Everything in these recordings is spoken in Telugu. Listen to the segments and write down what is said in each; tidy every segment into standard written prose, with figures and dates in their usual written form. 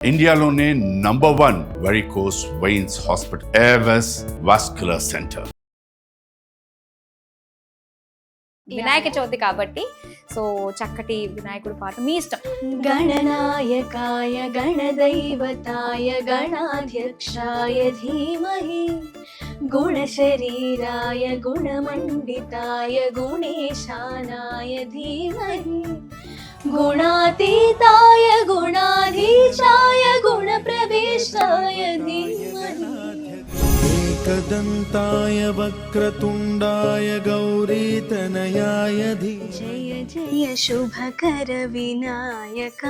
ఇండియాలోనే #1 varicose veins hospital Avis vascular centre. Vinayaka Chavithi కాబట్టి సో చక్కటి వినాయకుడి పాట మీ ఇష్టం. గణనాయకాయ గణదైవతాయ గణాధ్యక్షాయ ధీమహి గుణశరీరాయ గుణమండితాయ గుణేశానాయ ధీమహి గుణాతీతాయ గుణాధీశాయ గుణప్రవేశాయ ధీమహి एकदन्ताय वक्रतुण्डाय गौरीतनयाय जय जय शुभकर विनायक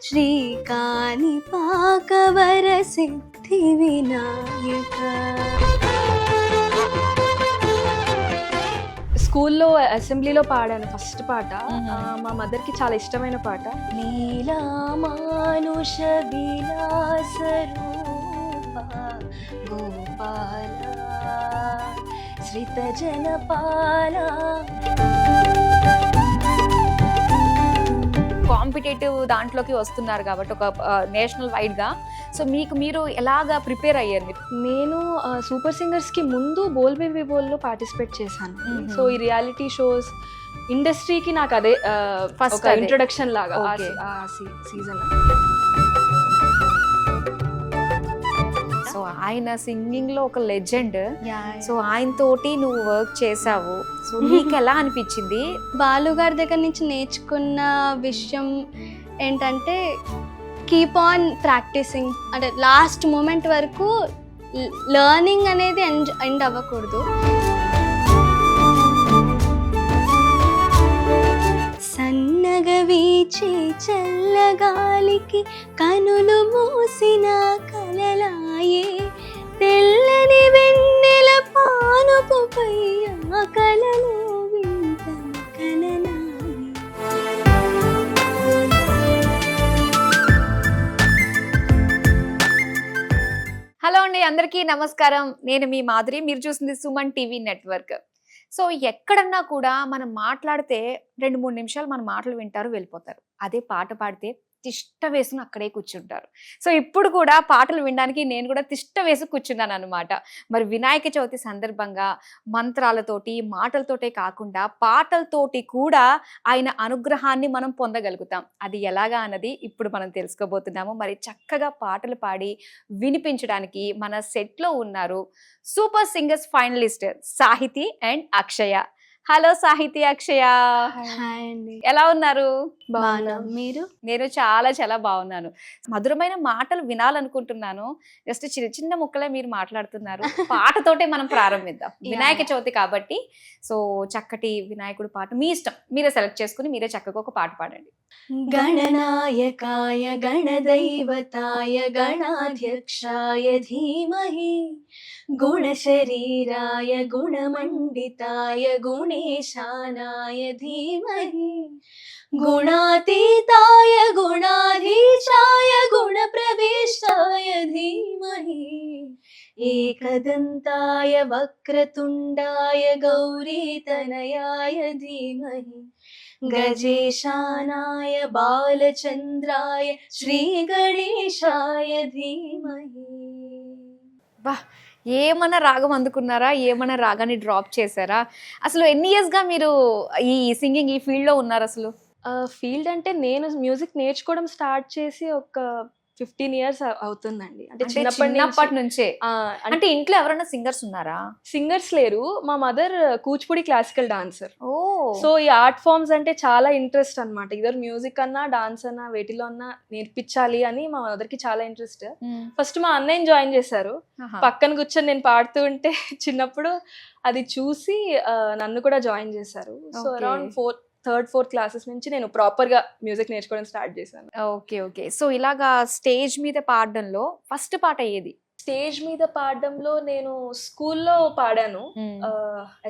श्रीकानिपाकवर सिद्धि विनायक. స్కూల్లో అసెంబ్లీలో పాడాను ఫస్ట్ పాట. మా మదర్కి చాలా ఇష్టమైన పాట. నీలామానుష విలాస రూప గోపాల శ్రిత జనపాల. కాంపిటేటివ్ దాంట్లోకి వస్తున్నారు కాబట్టి ఒక నేషనల్ వైడ్ గా సో మీరు ఎలాగా ప్రిపేర్ అయ్యారు మీరు? నేను సూపర్ సింగర్స్కి ముందు బోల్ బేబీ బోల్లో పార్టిసిపేట్ చేశాను. సో ఈ రియాలిటీ షోస్ ఇండస్ట్రీకి నాకు అదే ఫస్ట్ ఇంట్రొడక్షన్ లాగా ఆ సీజన్. సో ఆయన సింగింగ్ లో ఒక లెజెండ్. సో ఆయన తోటి నువ్వు వర్క్ చేసావు. సో నీకు ఎలా అనిపించింది? బాలు గారి దగ్గర నుంచి నేర్చుకున్న విషయం ఏంటంటే కీప్ ఆన్ ప్రాక్టీసింగ్, అంటే లాస్ట్ మూమెంట్ వరకు లర్నింగ్ అనేది ఎండ్ అవ్వకూడదు. సన్నగ వీచే చల్లగాలికి కనులు మూసిన కలలాయే తెల్లని వెన్నెల పానుపుపై ఆ కలలో వింత కలనాయే. హలో అండి, అందరికీ నమస్కారం. నేను మీ మాధురి, మీరు చూసింది సుమన్ టీవీ నెట్వర్క్. సో ఎక్కడన్నా కూడా మనం మాట్లాడితే 2-3 నిమిషాలు మన మాటలు వింటారు, వెళ్ళిపోతారు. అదే పాట పాడితే తిష్ట వేసుకుని అక్కడే కూర్చుంటారు. సో ఇప్పుడు కూడా పాటలు వినడానికి నేను కూడా తిష్ట వేసి కూర్చున్నాను అనమాట. మరి వినాయక చవితి సందర్భంగా మంత్రాలతోటి మాటలతోటే కాకుండా పాటలతోటి కూడా ఆయన అనుగ్రహాన్ని మనం పొందగలుగుతాం. అది ఎలాగా అన్నది ఇప్పుడు మనం తెలుసుకోబోతున్నాము. మరి చక్కగా పాటలు పాడి వినిపించడానికి మన సెట్లో ఉన్నారు super singers finalist Sahithi and Akshaya. Hello Sahithi, Akshaya, hi అండి. ఎలా ఉన్నారు? బాగున్నా, మీరు? నేను చాలా చాలా బాగున్నాను. మధురమైన మాటలు వినాలనుకుంటున్నాను. జస్ట్ చిన్న చిన్న ముక్కలే మీరు మాట్లాడుతున్నారు. పాటతోటే మనం ప్రారంభిద్దాం. వినాయక చవితి కాబట్టి సో చక్కటి వినాయకుడి పాట మీ ఇష్టం, మీరే సెలెక్ట్ చేసుకుని మీరే చక్కగా ఒక పాట పాడండి. గణనాయకాయ గణదైవతాయ గణాధ్యక్షాయ ధీమహి గుణశరీరాయ గుణమండితాయ గుణేశానాయ ధీమహి గుణాతీతాయ గుణాధీశాయ గుణప్రవేశాయ ధీమహి ఏకదంతాయ వక్రతుండాయ గౌరీతనయాయ ధీమహి గజేశానాయ బాలచంద్రాయ శ్రీగణేశాయ ధీమహి. బా, ఏమన్నా రాగం అందుకున్నారా? ఏమన్నా రాగాన్ని డ్రాప్ చేశారా? అసలు ఎన్ని ఇయర్స్గా మీరు ఈ సింగింగ్ ఈ ఫీల్డ్లో ఉన్నారు? అసలు ఫీల్డ్ అంటే నేను మ్యూజిక్ నేర్చుకోవడం స్టార్ట్ చేసి ఒక 15 years అవుతుందండి. అంటే చిన్నప్పటి నుంచే. అంటే ఇంట్లో ఎవరైనా సింగర్స్ ఉన్నారా? సింగర్స్ లేరు. మా మదర్ కూచిపూడి క్లాసికల్ డాన్సర్. ఓ, సో ఈ ఆర్ట్ ఫార్మ్స్ అంటే చాలా ఇంట్రెస్ట్ అనమాట. ఇద్దరు మ్యూజిక్ అన్నా డాన్స్ అన్నా వేటిలో అన్నా నేర్పించాలి అని మా మదర్ కి చాలా ఇంట్రెస్ట్. ఫస్ట్ మా అన్నయ్యని జాయిన్ చేశారు. పక్కన కూర్చొని నేను పాడుతూ ఉంటే చిన్నప్పుడు అది చూసి నన్ను కూడా జాయిన్ చేశారు. So around 3rd 4th classes నుంచి నేను ప్రాపర్ గా మ్యూజిక్ నేర్చుకోవడం స్టార్ట్ చేశాను. Okay okay. సో ఇలాగా స్టేజ్ మీద పాడడంలో ఫస్ట్ పాట ఏది? స్టేజ్ మీద పాడడంలో నేను స్కూల్లో పాడాను,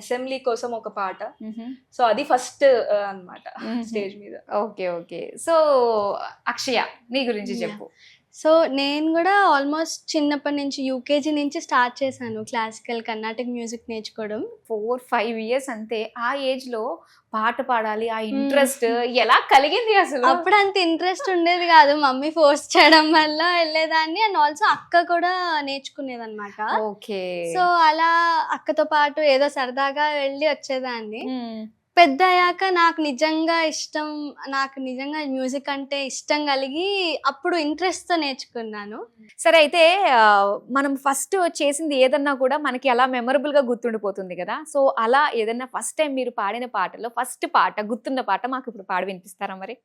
అసెంబ్లీ కోసం ఒక పాట. సో అది ఫస్ట్ అన్నమాట స్టేజ్ మీద. Okay okay. సో అక్షయ, నీ గురించి చెప్పు. సో నేను కూడా ఆల్మోస్ట్ చిన్నప్పటి నుంచి యూకేజీ నుంచి స్టార్ట్ చేశాను క్లాసికల్ కర్ణాటక మ్యూజిక్ నేర్చుకోవడం. 4-5 ఇయర్స్ అంతే. ఆ ఏజ్ లో పాట పాడాలి ఆ ఇంట్రెస్ట్ ఎలా కలిగింది అసలు? అప్పుడు అంత ఇంట్రెస్ట్ ఉండేది కాదు, మమ్మీ ఫోర్స్ చేయడం వల్ల వెళ్ళేదాన్ని. అండ్ ఆల్సో అక్క కూడా నేర్చుకునేది అనమాట. ఓకే. సో అలా అక్కతో పాటు ఏదో సరదాగా వెళ్ళి వచ్చేదాన్ని. పెద్ద అయ్యాక నాకు నిజంగా మ్యూజిక్ అంటే ఇష్టం కలిగి అప్పుడు ఇంట్రెస్ట్ తో నేర్చుకున్నాను. సరే, అయితే మనం ఫస్ట్ చేసింది ఏదన్నా కూడా మనకి అలా మెమరబుల్ గా గుర్తుండిపోతుంది కదా. సో అలా ఏదన్నా ఫస్ట్ టైం మీరు పాడిన పాటలో ఫస్ట్ పాట గుర్తున్న పాట మాకు ఇప్పుడు పాడి వినిపిస్తారా మరి?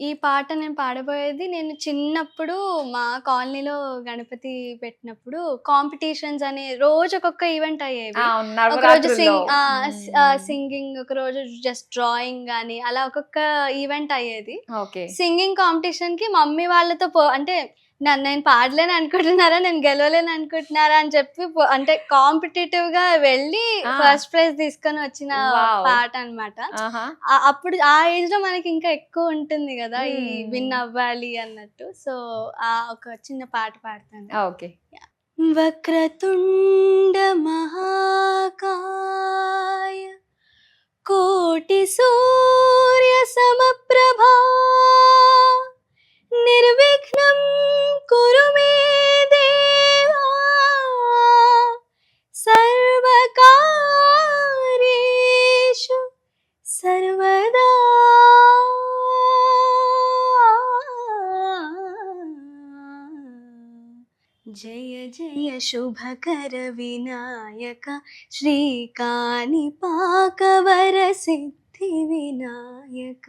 ఈ పాట నేను పాడబోయేది, నేను చిన్నప్పుడు మా కాలనీలో గణపతి పెట్టినప్పుడు కాంపిటీషన్స్ అని రోజు ఒక్కొక్క ఈవెంట్ అయ్యేవి. ఒకరోజు సింగింగ్, ఒక రోజు జస్ట్ డ్రాయింగ్ అని అలా ఒక్కొక్క ఈవెంట్ అయ్యేది. సింగింగ్ కాంపిటీషన్ కి మమ్మీ వాళ్ళతో అంటే నేను పాడలేను అనుకుంటున్నారా, నేను గెలవలేను అనుకుంటున్నారా అని చెప్పి అంటే కాంపిటేటివ్ గా వెళ్ళి ఫస్ట్ ప్రైజ్ తీసుకొని వచ్చిన పాట అన్నమాట. అప్పుడు ఆ ఏజ్ లో మనకి ఇంకా ఎక్కువ ఉంటుంది కదా ఈ విన్ అవ్వాలి అన్నట్టు. సో ఒక చిన్న పాట పాడతాను. ఓకే. వక్రతుండ మహాకాయ కోటి సూర్య సమప్రభా నిర్విఘ్నం కురు మే దేవా సర్వకార్యేషు సర్వదా. జయ జయ శుభకర వినాయక శ్రీకాణిపాకవర సిద్ధి వినాయక.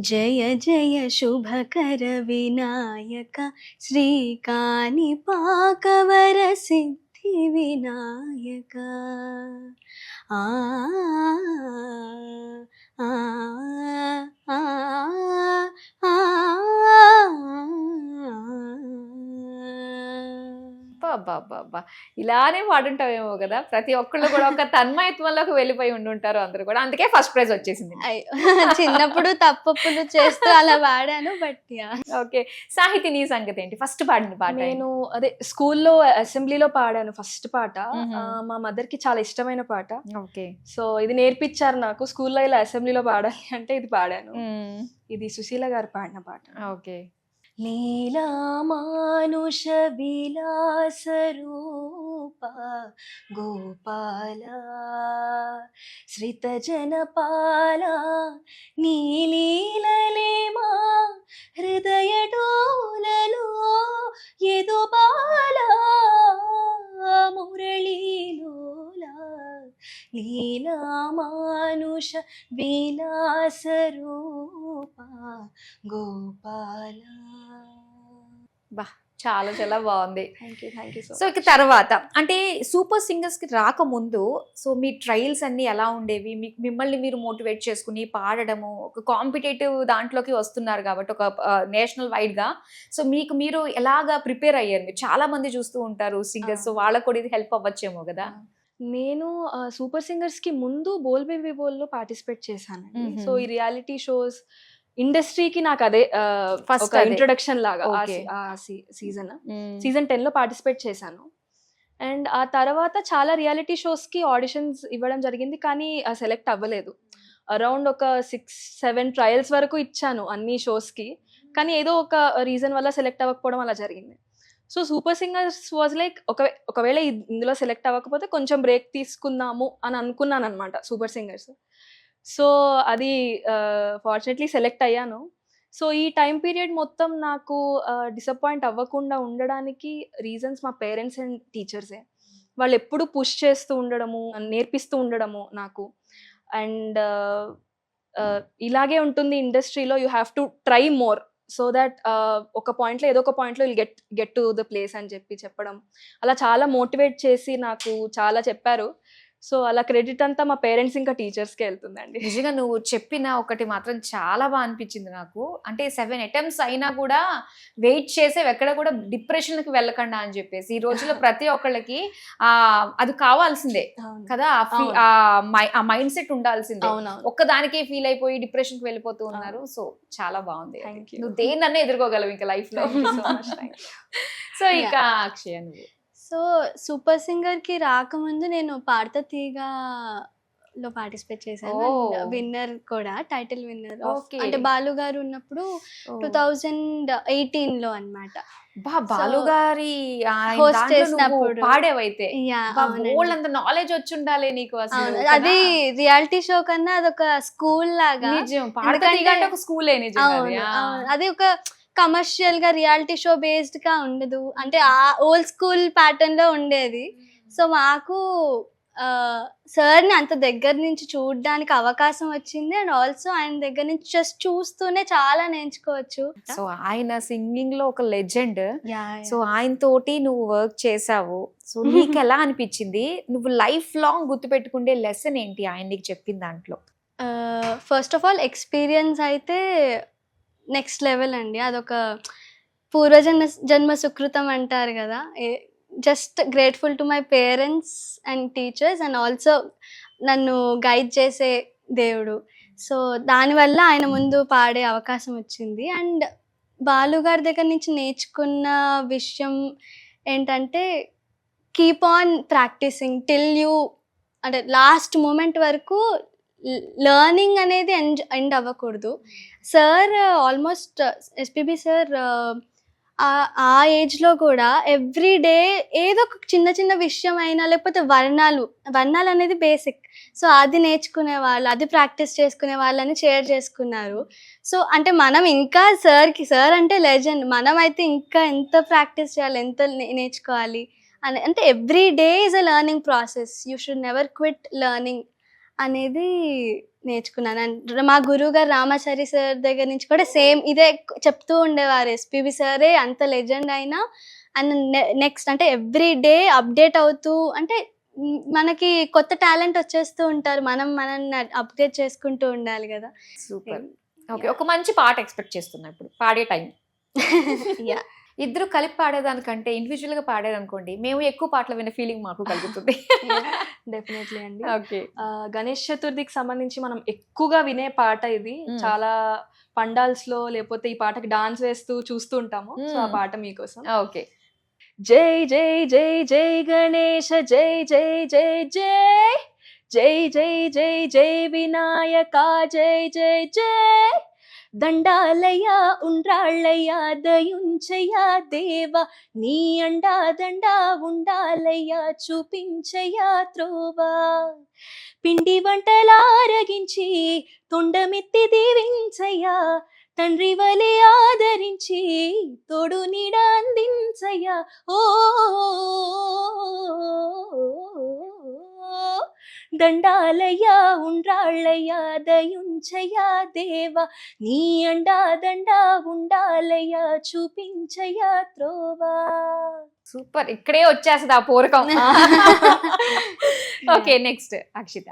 జయ జయ శుభకర వినాయక శ్రీకాణిపాకవర సిద్ధి వినాయక. ఆ ఆ ఆ బాబా ఇలానే పాడుంటావేమో కదా. ప్రతి ఒక్కళ్ళు కూడా ఒక తన్మయత్వంలోకి వెళ్ళిపోయి ఉండుంటారు అందరు కూడా. అందుకే ఫస్ట్ ప్రైజ్ వచ్చేసింది. చిన్నప్పుడు తప్పులు చేస్తూ అలా పాడాను. But okay. సాహితీ, నీ సంగతి ఏంటి? ఫస్ట్ పాడిన పాట? నేను అదే స్కూల్లో అసెంబ్లీలో పాడాను ఫస్ట్ పాట. మా మదర్ కి చాలా ఇష్టమైన పాట. ఓకే. సో ఇది నేర్పించారు నాకు స్కూల్లో, ఇలా అసెంబ్లీలో పాడాలి అంటే ఇది పాడాను. ఇది సుశీల గారు పాడిన పాట. ఓకే. లీలా మానుష విలాస రూప గోపాల శ్రిత జనపాల నీలీలలే మా హృదయ డోలలో ఎదు బాల మురళీలోలా లీలా మానుష విలాస రూప గోపాల. బా, చాలా చాలా బాగుంది. Thank you. సో ఇక తర్వాత అంటే సూపర్ సింగర్స్ కి రాకముందు సో మీ ట్రయల్స్ అన్ని ఎలా ఉండేవి? మిమ్మల్ని మీరు మోటివేట్ చేసుకుని పాడడము, ఒక కాంపిటేటివ్ దాంట్లోకి వస్తున్నారు కాబట్టి ఒక నేషనల్ వైడ్ గా. సో మీకు మీరు ఎలాగా ప్రిపేర్ అయ్యారు? మీరు చాలా మంది చూస్తూ ఉంటారు సింగర్స్, సో వాళ్ళకు కూడా ఇది హెల్ప్ అవ్వచ్చేమో కదా. నేను సూపర్ సింగర్స్ కి ముందు బోల్ బేబీ బోల్ లో పార్టిసిపేట్ చేశానండి. సో ఈ రియాలిటీ షోస్ ఇండస్ట్రీకి నాకు అదే ఫస్ట్ ఇంట్రొడక్షన్ లాగా. సీజన్ 10 లో పార్టిసిపేట్ చేశాను. అండ్ ఆ తర్వాత చాలా రియాలిటీ షోస్ కి ఆడిషన్స్ ఇవ్వడం జరిగింది, కానీ సెలెక్ట్ అవ్వలేదు. అరౌండ్ ఒక 6-7 ట్రయల్స్ వరకు ఇచ్చాను అన్ని షోస్ కి, కానీ ఏదో ఒక రీజన్ వల్ల సెలెక్ట్ అవ్వకపోవడం అలా జరిగింది. So super singers was like ఒకవేళ ఇందులో సెలెక్ట్ అవ్వకపోతే కొంచెం బ్రేక్ తీసుకుందాము అని అనుకున్నాను అనమాట సూపర్ సింగర్స్. సో అది ఫార్చునేట్లీ సెలెక్ట్ అయ్యాను. సో ఈ టైం పీరియడ్ మొత్తం నాకు డిసప్పాయింట్ అవ్వకుండా ఉండడానికి రీజన్స్ మా పేరెంట్స్ అండ్ టీచర్సే. వాళ్ళు ఎప్పుడు పుష్ చేస్తూ ఉండడము, నేర్పిస్తూ ఉండడము నాకు. అండ్ ఇలాగే ఉంటుంది ఇండస్ట్రీలో, you have to try more so that ఒక పాయింట్లో ఏదో ఒక పాయింట్లో will get to the place అని చెప్పడం, అలా చాలా మోటివేట్ చేసి నాకు చాలా చెప్పారు. సో అలా క్రెడిట్ అంతా మా పేరెంట్స్ ఇంకా టీచర్స్కే వెళ్తుందండి. నిజంగా నువ్వు చెప్పిన ఒకటి మాత్రం చాలా బాగా అనిపించింది నాకు. అంటే 7 అటెంప్ట్స్ అయినా కూడా వెయిట్ చేసే ఎక్కడ కూడా డిప్రెషన్కి వెళ్ళకుండా అని చెప్పేసి ఈ రోజుల్లో ప్రతి ఒక్కళ్ళకి అది కావాల్సిందే కదా, ఆ మైండ్ సెట్ ఉండాల్సిందే. ఒక్కదానికే ఫీల్ అయిపోయి డిప్రెషన్కి వెళ్ళిపోతూ ఉన్నారు. సో చాలా బాగుంది. నువ్వు దేన్నన్నా ఎదుర్కోగలవు ఇంకా లైఫ్ లో. సో ఇక అక్షయ నువ్వు. సో సూపర్ సింగర్కి రాకముందు నేను పాడతా తీగలో పార్టిసిపేట్ చేశాను. విన్నర్ కూడా, టైటిల్ విన్నర్. అంటే బాలు గారు ఉన్నప్పుడు 2018లో అన్నమాట. బాలు గారి హోస్ట్ చేసినప్పుడు పాడేవైతే అంత నాలెడ్జ్ వచ్చి ఉండాలి నీకు అసలు. అది రియాలిటీ షో కన్నా అదొక స్కూల్ లాగా. ఒక స్కూల్ అది ఒక కమర్షియల్ గా రియాలిటీ షో బేస్డ్ గా ఉండదు, అంటే ఆ ఓల్డ్ స్కూల్ ప్యాటర్న్ లో ఉండేది. సో మాకు సార్ ని అంత దగ్గర నుంచి చూడడానికి అవకాశం వచ్చింది. అండ్ ఆల్సో ఆయన దగ్గర నుంచి జస్ట్ చూస్తూనే చాలా నేర్చుకోవచ్చు. సో ఆయన సింగింగ్ లో ఒక లెజెండ్. సో ఆయన తోటి నువ్వు వర్క్ చేసావు. సో నీకు ఎలా అనిపించింది? నువ్వు లైఫ్ లాంగ్ గుర్తుపెట్టుకుండే లెసన్ ఏంటి ఆయన నీకు చెప్పిన దాంట్లో? ఫస్ట్ ఆఫ్ ఆల్ ఎక్స్పీరియన్స్ అయితే నెక్స్ట్ లెవెల్ అండి. అదొక జన్మ సుకృతం అంటారు కదా. Just grateful to my parents and teachers and also నన్ను గైడ్ చేసే దేవుడు. సో దానివల్ల ఆయన ముందు పాడే అవకాశం వచ్చింది. అండ్ బాలు గారి దగ్గర నుంచి నేర్చుకున్న విషయం ఏంటంటే keep on practising till you, అంటే లాస్ట్ మూమెంట్ వరకు లర్నింగ్ అనేది ఎండ్ అవ్వకూడదు. సార్ ఆల్మోస్ట్ ఎస్పీబీ సార్ ఆ ఏజ్లో కూడా ఎవ్రీ డే ఏదో ఒక చిన్న చిన్న విషయం అయినా, లేకపోతే వర్ణాలు అనేది బేసిక్. సో అది నేర్చుకునే వాళ్ళు, అది ప్రాక్టీస్ చేసుకునే వాళ్ళని షేర్ చేసుకున్నారు. సో అంటే మనం ఇంకా సార్ అంటే లెజెండ్, మనం అయితే ఇంకా ఎంత ప్రాక్టీస్ చేయాలి, ఎంత నేర్చుకోవాలి అని. అంటే every day is a learning process, you should never quit learning అనేది నేర్చుకున్నాను. అండ్ మా గురువు గారు రామాచారి సార్ దగ్గర నుంచి కూడా సేమ్ ఇదే చెప్తూ ఉండేవారు. ఎస్పీబీ సారే అంత లెజెండ్ అయినా అండ్ నెక్స్ట్ అంటే ఎవ్రీ డే అప్డేట్ అవుతూ, అంటే మనకి కొత్త టాలెంట్ వచ్చేస్తూ ఉంటారు, మనల్ని అప్డేట్ చేసుకుంటూ ఉండాలి కదా. సూపర్. ఓకే, ఒక మంచి పాట ఎక్స్పెక్ట్ చేస్తున్నా ఇప్పుడు పాడే టైం. యా, ఇద్దరు కలిపి పాడేదానికంటే ఇండివిజువల్ గా పాడేదనుకోండి, మేము ఎక్కువ పాటలు వినే ఫీలింగ్ మాకు కలుగుతుంది. డెఫినెట్లీ అండి. ఓకే, గణేష్ చతుర్థికి సంబంధించి మనం ఎక్కువగా వినే పాట ఇది. చాలా పండాల్స్ లో లేకపోతే ఈ పాటకి డాన్స్ వేస్తూ చూస్తూ ఉంటాము. సో ఆ పాట మీకోసం. ఓకే. జై జై జై జై గణేశ జై జై జై జై జై జై జై జై వినాయక జై జై జై దండాలయ్యా ఉండ్రాళ్ళయ్యా దయుంచయ్యా దేవా నీ అండా దండా ఉండాలయ్యా చూపించయ్యా త్రోవా పిండి వంటలారగించి తొండమెత్తి దీవించయ్యా తండ్రి వలె ఆదరించి తోడు నీడ అందించయ్యా ఓ దండాలయ్యా ఉండ్రాళ్ళయ్యా దయుంచయ్యా దేవా నీ అండా దండా ఉండాలయ్యా చూపించయ్యా త్రోవా. సూపర్, ఇక్కడే వచ్చేస్తుంది ఆ పూరకం. Okay, next Akshita.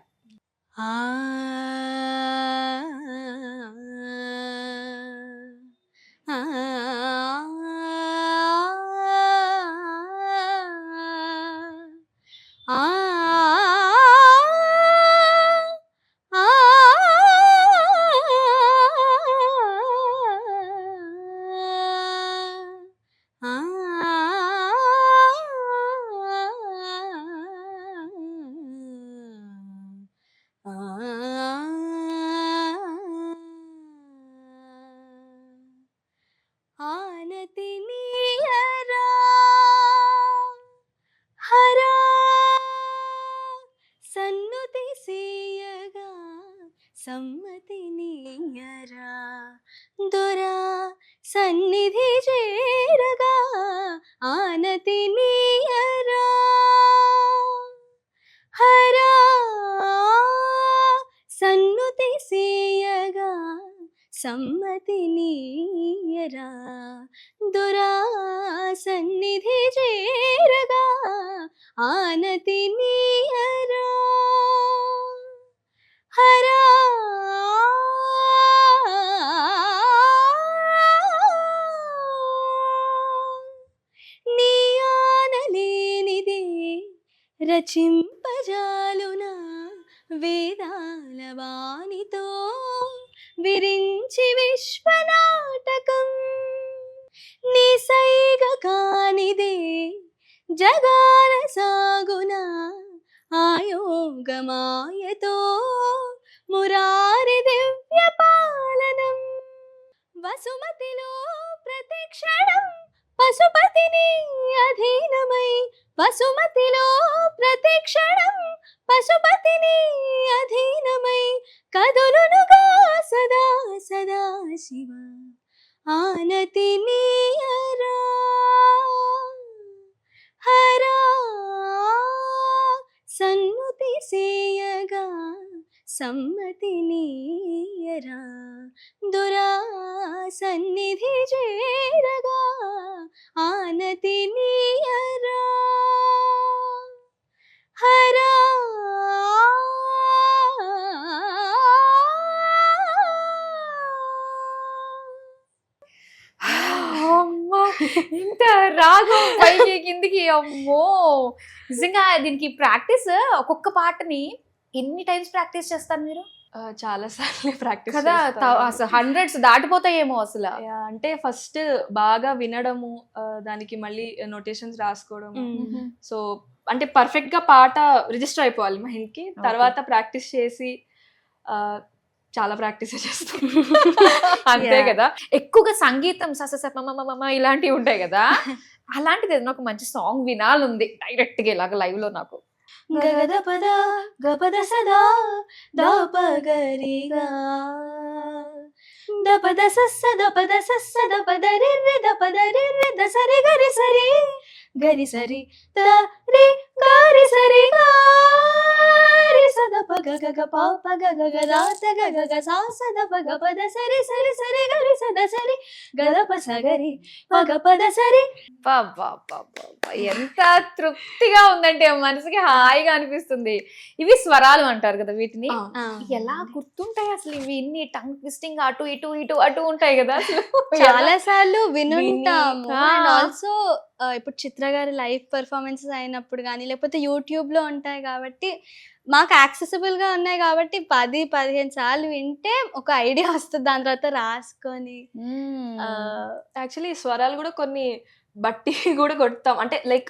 ఆనతి నీయరా హరా సన్నుతి సేయగా సమ్మతి నీయరా దొరా సన్నిధి చేరగా ఆనతి నీయరా హరా సన్నుతి సేయగా సమ్మతి నీయరా దొరా సన్నిధి చేరగా ఆనతి నీయరా. రచింపజాలునా వేదాల వాణితో విరించి విశ్వనాటకం నిసైగ కానిదే జగాన సాగునా ఆయోగమాయతో మురారి దివ్య పాలనం వసుమతిలో ప్రతిక్షణం పశుపతిని అధీనమై వసుమతిలో ప్రతిక్షణం పశుపతిని అధీనమై కదులునుగా సదా సదా శివ ఆనతి నీయరా హరా సన్నుతి సేయగా సమ్మతి నీయరా దురా సన్నిధి చేరగా ఆనతి నీయరా హరా అమ్మో, ఇంత రాగం పైకి కిందికి, అమ్మో నిజంగా దీనికి ప్రాక్టీస్, ఒక్కొక్క పాటని ఎన్ని టైమ్స్ ప్రాక్టీస్ చేస్తారు మీరు? చాలా సార్లు ప్రాక్టీస్ కదా, అసలు హండ్రెడ్స్ దాటిపోతాయేమో అసలు. అంటే ఫస్ట్ బాగా వినడము, దానికి మళ్ళీ నోటేషన్స్ రాసుకోవడము. సో అంటే పర్ఫెక్ట్ గా పాట రిజిస్టర్ అయిపోవాలి మైండ్ కి. తర్వాత ప్రాక్టీస్ చేసి చాలా ప్రాక్టీస్ చేస్తాం. అంతే కదా. ఎక్కువగా సంగీతం ఇలాంటివి ఉంటాయి కదా, అలాంటిది ఏదైనా ఒక మంచి సాంగ్ వినాలుంది డైరెక్ట్ గా ఇలాగ లైవ్ లో నాకు. గగద పద గపద సదా దాపగరిగా దపద సస్స దపద సస్స దపద రిర్రి దపద రిర్రి ద సరి గరి సరి గరి సరి ద రి గారి సరి గారి సద పగ గగ పాప గగ గదాత గగ గ సా సద పగ పద సరి సరి సరి గరి సద సరి గదప సగరి పగ పద సరి. ఎంత తృప్తిగా ఉందంటే మనసుకి హాయిగా అనిపిస్తుంది. ఇవి స్వరాలు అంటారు కదా, వీటిని ఎలా గుర్తుంటాయి అసలు? ఇవి ఇన్ని టంగ్ ట్విస్టింగ్ అటు ఇటు ఇటు అటు ఉంటాయి కదా అసలు. చాలా సార్లు వినుంటాము. అండ్ ఆల్సో ఇప్పుడు చిత్ర గారి లైవ్ పర్ఫార్మెన్సెస్ అయినప్పుడు కానీ లేకపోతే యూట్యూబ్ లో ఉంటాయి కాబట్టి మాకు యాక్సెసిబుల్ గా ఉన్నాయి కాబట్టి 10-15 సార్లు వింటే ఒక ఐడియా వస్తుంది. దాని తర్వాత రాసుకొని యాక్చువల్లీ స్వరాలు కూడా కొన్ని బట్టి కూడా కొడతాం. అంటే లైక్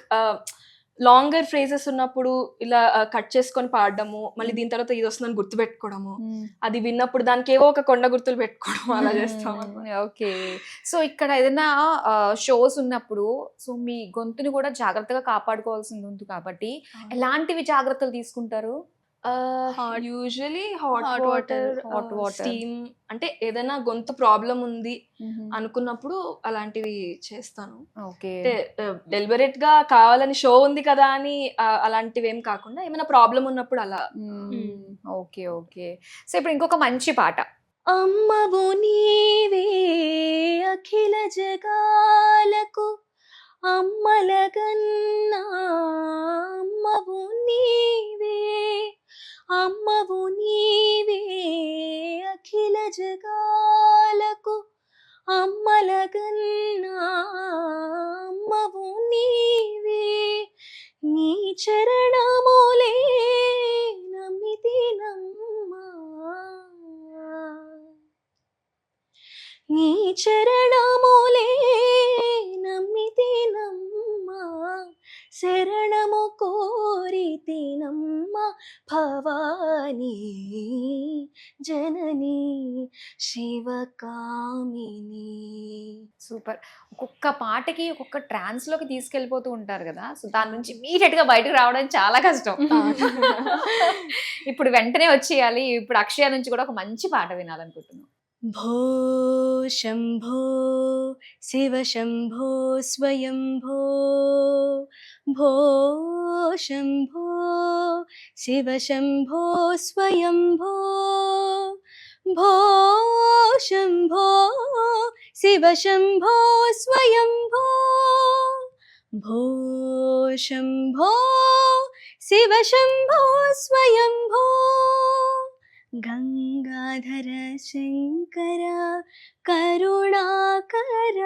లాంగర్ ఫ్రేజెస్ ఉన్నప్పుడు ఇలా కట్ చేసుకొని పాడడము, మళ్ళీ దీని తర్వాత ఇది వస్తుందని గుర్తు పెట్టుకోవడము, అది విన్నప్పుడు దానికి ఏవో ఒక కొండ గుర్తులు పెట్టుకోవడం అలా చేస్తాం. ఓకే. సో ఇక్కడ ఏదైనా షోస్ ఉన్నప్పుడు సో మీ గొంతుని కూడా జాగ్రత్తగా కాపాడుకోవాల్సింది ఉంది కాబట్టి ఎలాంటివి జాగ్రత్తలు తీసుకుంటారు? Usually hot water, steam. అంటే ఏదైనా గొంతు ప్రాబ్లం ఉంది అనుకున్నప్పుడు అలాంటివి చేస్తాను. ఓకే. డెలిబరేట్ గా కావాలని షో ఉంది కదా అని అలాంటివి ఏం కాకుండా ఏమైనా ప్రాబ్లం ఉన్నప్పుడు అలా. Okay okay. సో ఇప్పుడు ఇంకొక మంచి పాట. అమ్మవు నీవే అఖిల జగాలకు అమ్మలగన్నా అమ్మవు నీవే అమ్మవు నీవే అఖిల జగాలకు అమ్మలగన్నా అమ్మవు నీవే నీ చరణములే నమ్మితినమ్మా నీ చరణములే నమ్మితినమ్మా శరణము కోరితినమ్మా భవానీ జననీ శివకామిని. సూపర్. ఒక్కొక్క పాటకి ఒక్కొక్క ట్రాన్స్ లోకి తీసుకెళ్ళిపోతూ ఉంటారు కదా, సో దాని నుంచి ఇమీడియట్ గా బయటకు రావడం చాలా కష్టం. ఇప్పుడు వెంటనే వచ్చేయాలి. ఇప్పుడు అక్షయ నుంచి కూడా ఒక మంచి పాట వినాలనుకుంటున్నాం. భో శంభో శివ శంభో స్వయంభో భో శంభో శివ శంభో స్వయంభో భో శంభో శివ శంభో స్వయంభో భో శంభో శివ శంభో స్వయంభో గంగాధర శంకర కరుణాకర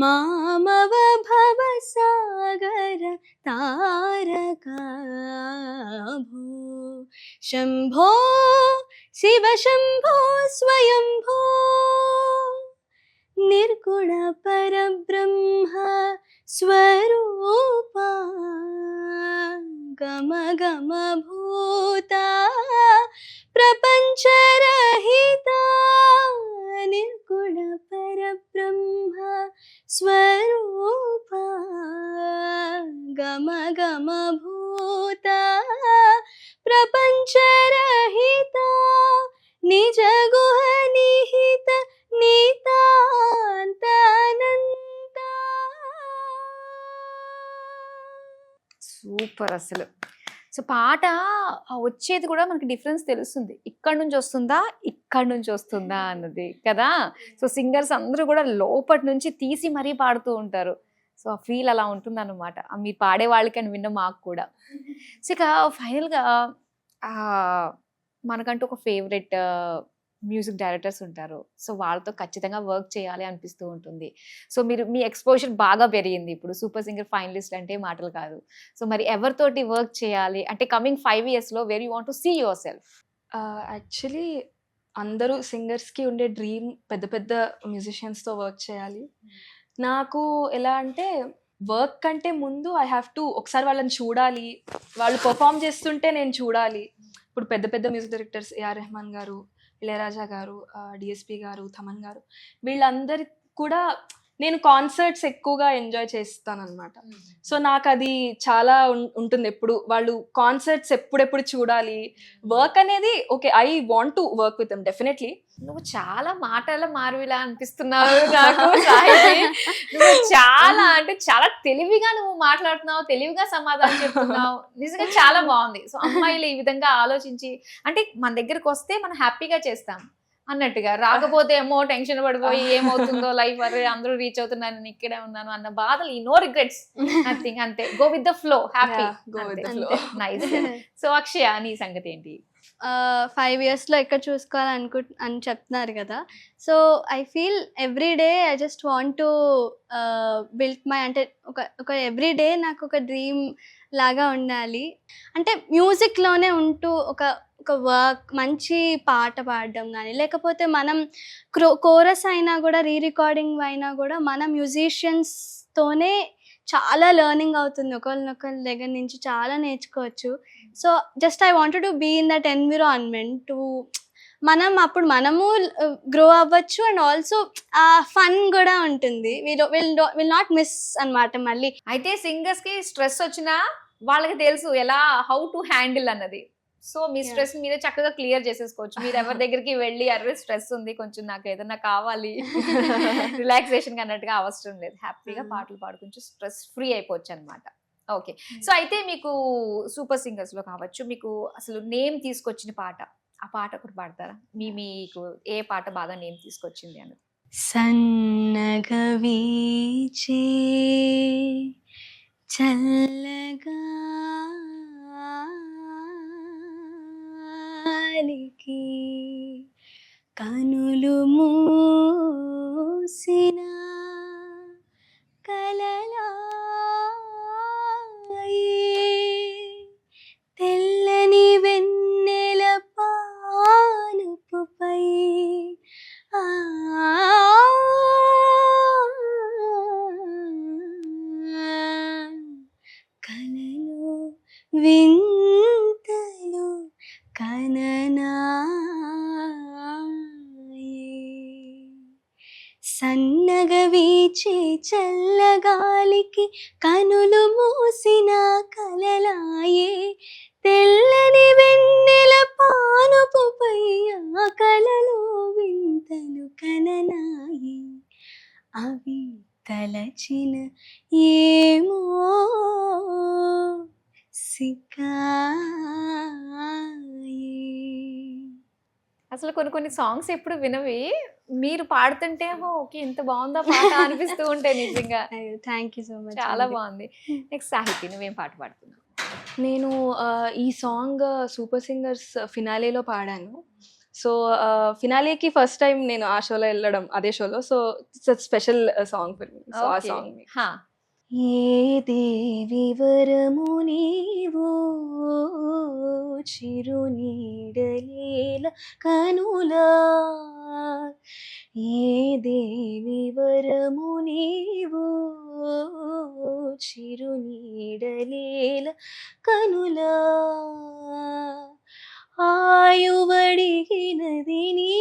మామవ భవ సాగర తారకా భో శంభో శివ శంభో స్వయంభో నిర్గుణ పరబ్రహ్మ స్వరూపా గమ గమ భూత ప్రపంచరహిత నిర్గుణ పరబ్రహ్మ స్వరూపా గమ గమ భూత ప్రపంచరహిత నిజ గుహ నిహిత నీతాంతనంత. సూపర్ అసలు. సో పాట వచ్చేది కూడా మనకి డిఫరెన్స్ తెలుస్తుంది, ఇక్కడ నుంచి వస్తుందా ఇక్కడ నుంచి వస్తుందా అన్నది కదా. సో సింగర్స్ అందరూ కూడా లోపటి నుంచి తీసి మరీ పాడుతూ ఉంటారు. సో ఆ ఫీల్ అలా ఉంటుంది అన్నమాట, మీరు పాడే వాళ్ళకి అని విన్న మాకు కూడా. సో ఇక ఫైనల్గా మనకంటూ ఒక ఫేవరెట్ మ్యూజిక్ డైరెక్టర్స్ ఉంటారు. సో వాళ్ళతో ఖచ్చితంగా వర్క్ చేయాలి అనిపిస్తూ ఉంటుంది. సో మీ ఎక్స్పోజర్ బాగా పెరిగింది ఇప్పుడు, సూపర్ సింగర్ ఫైనలిస్ట్ అంటే మాటలు కాదు. సో మరి ఎవరితోటి వర్క్ చేయాలి అంటే కమింగ్ 5 yearsలో where you want to see your self? Actually అందరూ సింగర్స్కి ఉండే డ్రీమ్ పెద్ద పెద్ద మ్యూజిషియన్స్తో వర్క్ చేయాలి. నాకు ఎలా అంటే వర్క్ కంటే ముందు ఐ హ్యావ్ టు ఒకసారి వాళ్ళని చూడాలి, వాళ్ళు పర్ఫామ్ చేస్తుంటే నేను చూడాలి. ఇప్పుడు పెద్ద పెద్ద మ్యూజిక్ డైరెక్టర్స్ ఏఆర్ రెహమాన్ గారు, ఇళయరాజా గారు, డిఎస్పి గారు, థమన్ గారు, వీళ్ళందరి కూడా నేను కాన్సర్ట్స్ ఎక్కువగా ఎంజాయ్ చేస్తానన్నమాట. సో నాకు అది చాలా ఉంటుంది, ఎప్పుడు వాళ్ళు కాన్సర్ట్స్ ఎప్పుడెప్పుడు చూడాలి. వర్క్ అనేది okay, I want to work with them definitely. నువ్వు చాలా మాటల మారువిలా అనిపిస్తున్నావు నాకు సాహితి. నువ్వు చాలా అంటే చాలా తెలివిగా నువ్వు మాట్లాడుతున్నావు, తెలివిగా సమాధానం చెప్తున్నావు, నిజంగా చాలా బాగుంది. సో అమ్మాయిలు ఈ విధంగా ఆలోచించి అంటే మన దగ్గరకు వస్తే మనం హ్యాపీగా చేస్తాం అన్నట్టుగా, రాకపోతే ఏమో టెన్షన్ పడిపోయి ఏమవుతుందో లైఫ్, అరే అందరూ రీచ్ అవుతున్నాను నేను ఇక్కడే ఉన్నాను అన్న బాధలు, ఈ నో రిగ్రెట్స్, నథింగ్, అంతే, go with the flow, happy. Nice. So Akshaya నీ సంగతి ఏంటి? 5 yearsలో ఎక్కడ అని చెప్తున్నారు కదా. So I feel every day I just want to build my, అంటే ఒక ఎవ్రీ డే నాకు ఒక డ్రీమ్ లాగా ఉండాలి. అంటే మ్యూజిక్లోనే ఉంటూ ఒక వర్క్, మంచి పాట పాడడం కానీ, లేకపోతే మనం కోరస్ అయినా కూడా, రికార్డింగ్ అయినా కూడా మన మ్యూజిషియన్స్తోనే చాలా లెర్నింగ్ అవుతుంది, ఒకళ్ళ దగ్గర నుంచి చాలా నేర్చుకోవచ్చు. So just I wanted to be in that environment to మనము గ్రో అవ్వచ్చు, అండ్ ఆల్సో ఆ ఫన్ కూడా ఉంటుంది. విల్ నాట్ మిస్ అన్నమాట. మళ్ళీ అయితే సింగర్స్ కి స్ట్రెస్ వచ్చినా వాళ్ళకి తెలుసు ఎలా హౌ టు హ్యాండిల్ అన్నది. సో మీ స్ట్రెస్ మీరే చక్కగా క్లియర్ చేసేసుకోవచ్చు. మీరు ఎవరి దగ్గరికి వెళ్ళి అరే స్ట్రెస్ ఉంది కొంచెం నాకు ఏదన్నా కావాలి రిలాక్సేషన్ అన్నట్టుగా అవసరం లేదు, హ్యాపీగా పాటలు పాడుకుంటూ స్ట్రెస్ ఫ్రీ అయిపోవచ్చు అనమాట. ఓకే. సో అయితే మీకు సూపర్ సింగర్స్ లో కావచ్చు, మీకు అసలు నేమ్ తీసుకొచ్చిన పాట, ఆ పాట ఒకటి పాడతారా? మీకు ఏ పాట బాగా నేమ్ తీసుకొచ్చింది అన్నది? సన్నగవీచే చల్లగా కనులు మూసిన కలలాయే తెల్లని వెన్నెల పానుపుపై కలలో వింతలు సన్నగా వీచే చల్లగాలికి కనులు మూసిన కలలాయే తెల్లని వెన్నెల పానుపుపై ఆ కలలో వింతలు కననాయే అవి తలచిన ఏమో అసలు కొన్ని సాంగ్స్ ఎప్పుడు వినవి, మీరు పాడుతుంటే ఓకే ఇంత బాగుందా పాట అనిపిస్తూ ఉంటాయి నిజంగా. థ్యాంక్ యూ సో మచ్, చాలా బాగుంది. నెక్స్ట్ సాహితి, నువ్వేం పాట పాడుతున్నావు? నేను ఈ సాంగ్ సూపర్ సింగర్స్ ఫినాలేలో పాడాను. సో ఫినాలేకి ఫస్ట్ టైం నేను ఆ షోలో వెళ్ళడం, అదే షోలో. So it's special song for me. So ఆ Okay. సాంగ్ హా. ఏ దేవి వరము నీవో చిరునీడలేల కనులా, ఏ దేవి వరము నీవో చిరునీడలేల కనులా, ఆయువడిగినది నీ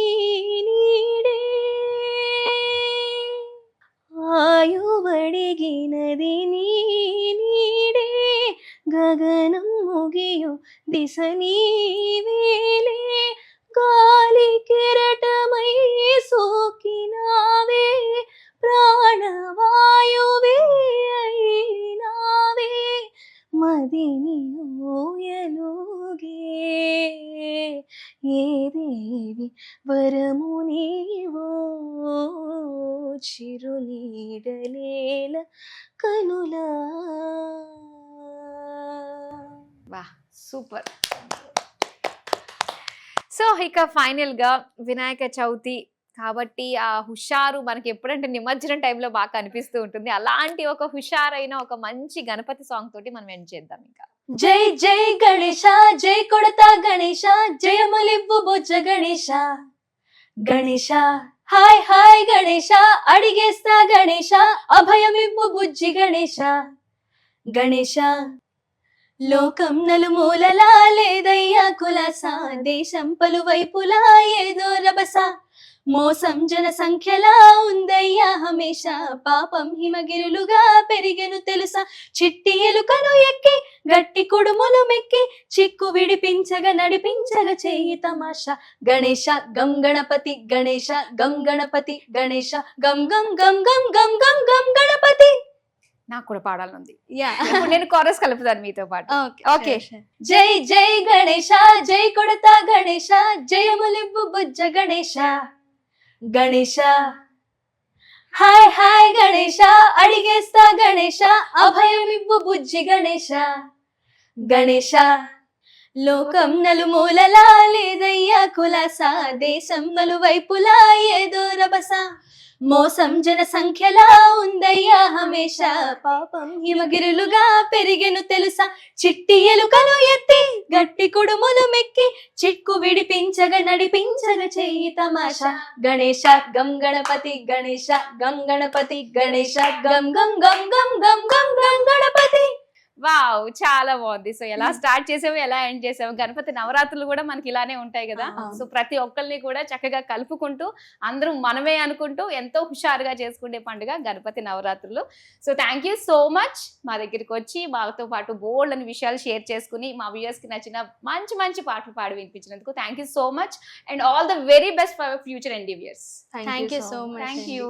నీడే, ఆయువడిగినది నీ నీడే, గగనం ముగియు దిశ నీవేలే, గాలి కెరటమై సోకినావే, ప్రాణవాయువే అయినావే, మదిని ఊయలుగే, ఏ దేవి వరము నీవో చిరునీడలేల కనులా. వా సూపర్. సో ఇక ఫైనల్ గా వినాయక చవితి కాబట్టి ఆ హుషారు మనకి ఎప్పుడంటే నిమజ్జనం టైంలో బాగా కనిపిస్తూ ఉంటుంది. అలాంటి ఒక హుషారైన ఒక మంచి గణపతి సాంగ్ తోటి మనం ఎండ్ చేద్దాం. ఇంకా జై జై గణేశ, జై కొడతా గణేశ, జయములివ్వు బొజ్జ గణేశ, గణేశ హాయ్ హాయ్ గణేశ, అడిగేస్తా గణేశ, అభయమివ్వు బుజ్జి గణేశ, గణేశ లోకం నలుమూలలా లేదయ్యా కులాస, దేశం పలువైపులా ఏదో రభస, మోసం జన సంఖ్యలా ఉందయ్యా హమేష, పాపం హిమగిరులుగా పెరిగెను తెలుసా, చిట్టి ఎలుకను ఎక్కి గట్టి కుడుములు మెక్కి, చిక్కు విడిపించగా నడిపించగా చేయి తమాషా, గణేశ గం గణపతి, గణేశ గం గణపతి, గణేశ గం గం గం గం గం గం గం గణపతి. నాకు కూడా పాడాలనుంది. యా ఇప్పుడు నేను కోరస్ కలుపుతాను మీతో పాటు. Okay. జై జై గణేశ, జై కొడతా గణేశ, జయములివ్వు బుజ్జ గణేశ, గణేశ హాయ్ హాయ్ గణేశ, అడిగేస్తా గణేశ, అభయమివ్వు బుజ్జి గణేశ, గణేశ లోకం నలుమూలలా లేదయ్యా కులాస, దేశం నలువైపులా ఏదో రభస, మోసం జన సంఖ్యలా ఉందయ్యా హమేష, పాపం హిమగిరులుగా పెరిగెను తెలుసా, చిట్టి ఎలుకను ఎత్తి గట్టి కుడుములు మెక్కి, చిక్కు విడిపించగా నడిపించగా చెయ్యి తమాషా, గణేశ గం గణపతి, గణేశ గం గణపతి, గణేశ గం గం గం గం గం గం గం గణపతి. వావ్ చాలా బాగుంది. సో ఎలా స్టార్ట్ చేసాము, ఎలా ఎండ్ చేసాము. గణపతి నవరాత్రులు కూడా మనకి ఇలానే ఉంటాయి కదా. సో ప్రతి ఒక్కరిని కూడా చక్కగా కలుపుకుంటూ అందరూ మనమే అనుకుంటూ ఎంతో హుషారుగా చేసుకునే పండుగ గణపతి నవరాత్రులు. So thank you so much మా దగ్గరికి వచ్చి మాతో పాటు బోల్డ్ అని విషయాలు షేర్ చేసుకుని మా వ్యూయర్స్ కి నచ్చిన మంచి మంచి పాటలు పాడి వినిపించినందుకు thank you so much and all the very best for future endeavours. Thank you so much. Thank you.